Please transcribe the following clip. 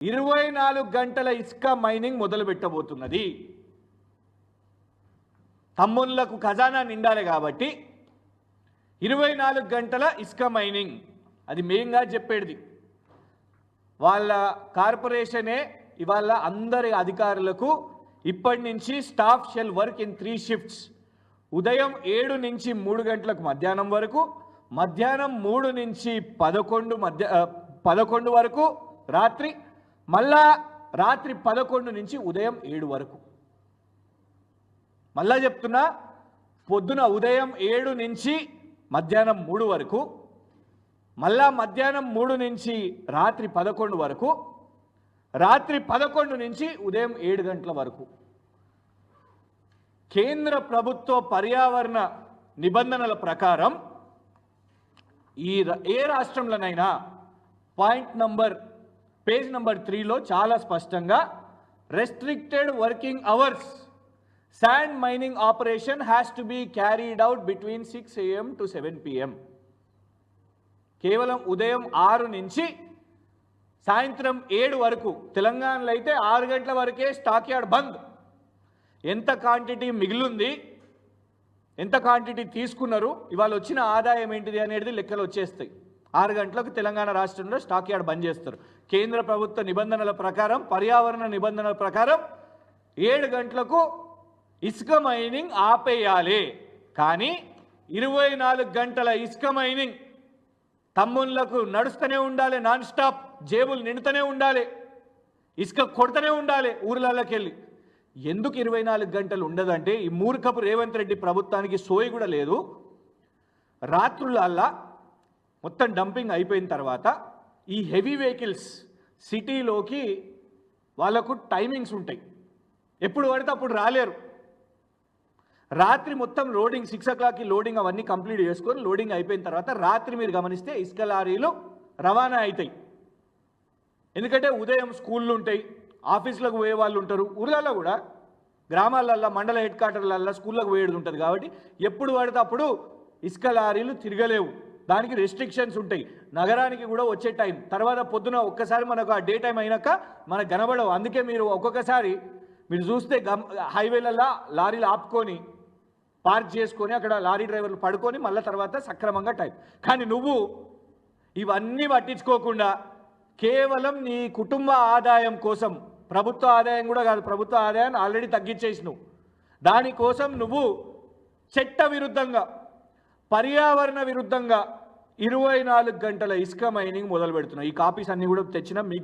24 గంటల ఇసుక మైనింగ్ మొదలు పెట్టబోతున్నది. తమ్ముళ్లకు ఖజానా నిండాలి కాబట్టి 24 గంటల ఇసుక మైనింగ్ అది మెయిన్గా చెప్పేది. వాళ్ళ కార్పొరేషనే ఇవాళ అందరి అధికారులకు ఇప్పటి నుంచి staff shall work in 3 shifts. ఉదయం 7 నుంచి 3 గంటలకు మధ్యాహ్నం వరకు, మధ్యాహ్నం 3 నుంచి 11 వరకు రాత్రి, మళ్ళా రాత్రి 11 నుంచి ఉదయం 7 వరకు. మళ్ళా చెప్తున్నా, పొద్దున ఉదయం 7 నుంచి మధ్యాహ్నం 3 వరకు, మళ్ళా మధ్యాహ్నం 3 నుంచి రాత్రి 11 వరకు, రాత్రి 11 నుంచి ఉదయం 7 గంటల వరకు. కేంద్ర ప్రభుత్వ పర్యావరణ నిబంధనల ప్రకారం ఏ రాష్ట్రంలోనైనా పేజ్ నంబర్ 3లో చాలా స్పష్టంగా restricted working hours sand mining operation has to be carried out between 6 AM to 7 PM. కేవలం ఉదయం 6 నుంచి సాయంత్రం 7 వరకు. తెలంగాణలో అయితే 6 గంటల వరకే స్టాక్ యార్డ్ బంద్. ఎంత క్వాంటిటీ మిగిలింది, ఎంత క్వాంటిటీ తీసుకున్నారు, ఇవాళ వచ్చిన ఆదాయం ఏంటిది అనేది లెక్కలు వచ్చేస్తాయి. 6 గంటలకు తెలంగాణ రాష్ట్రంలో స్టాక్ యార్డ్ బంద్ చేస్తారు. కేంద్ర ప్రభుత్వ నిబంధనల ప్రకారం, పర్యావరణ నిబంధనల ప్రకారం 7 గంటలకు ఇసుక మైనింగ్ ఆపేయాలి. కానీ 24 గంటల ఇసుక మైనింగ్ తమ్ముళ్లకు నడుస్తూనే ఉండాలి. నాన్ స్టాప్ జేబులు నిండుతూనే ఉండాలి, ఇసుక కొడుతూనే ఉండాలి ఊర్లలోకి వెళ్ళి. ఎందుకు 24 గంటలు ఉండదంటే, ఈ మూర్ఖపు రేవంత్ రెడ్డి ప్రభుత్వానికి సోయి కూడా లేదు. రాత్రులల్లా మొత్తం డంపింగ్ అయిపోయిన తర్వాత ఈ హెవీ వెహికల్స్ సిటీలోకి వాళ్ళకు టైమింగ్స్ ఉంటాయి. ఎప్పుడు పడితే అప్పుడు రాలేరు. రాత్రి మొత్తం లోడింగ్ 6 o'clockకి లోడింగ్ అవన్నీ కంప్లీట్ చేసుకొని లోడింగ్ అయిపోయిన తర్వాత రాత్రి మీరు గమనిస్తే ఇసుక లారీలు రవాణా అవుతాయి. ఎందుకంటే ఉదయం స్కూళ్ళు ఉంటాయి, ఆఫీసులకు పోయే వాళ్ళు ఉంటారు. ఊర్లలో కూడా గ్రామాలల్లో, మండల హెడ్ క్వార్టర్లల్లో స్కూళ్ళకు పోయేది ఉంటుంది. కాబట్టి ఎప్పుడు పడితే అప్పుడు ఇసుక లారీలు తిరగలేవు. దానికి రెస్ట్రిక్షన్స్ ఉంటాయి. నగరానికి కూడా వచ్చే టైం తర్వాత పొద్దున ఒక్కసారి మనకు ఆ డే టైం అయినాక మనకు కనబడవు. అందుకే మీరు ఒక్కొక్కసారి మీరు చూస్తే హైవేలల్లో లారీలు ఆపుకొని పార్క్ చేసుకొని అక్కడ లారీ డ్రైవర్లు పడుకొని మళ్ళీ తర్వాత సక్రమంగా టైం. కానీ నువ్వు ఇవన్నీ పట్టించుకోకుండా కేవలం నీ కుటుంబ ఆదాయం కోసం, ప్రభుత్వ ఆదాయం కూడా కాదు, ప్రభుత్వ ఆదాయాన్ని ఆల్రెడీ తగ్గించేసినావు. దానికోసం నువ్వు చట్ట విరుద్ధంగా, పర్యావరణ విరుద్ధంగా 24 గంటల ఇసుక మైనింగ్ మొదలు పెడుతున్నావు. ఈ కాపీస్ అన్నీ కూడా తెచ్చినా మీకు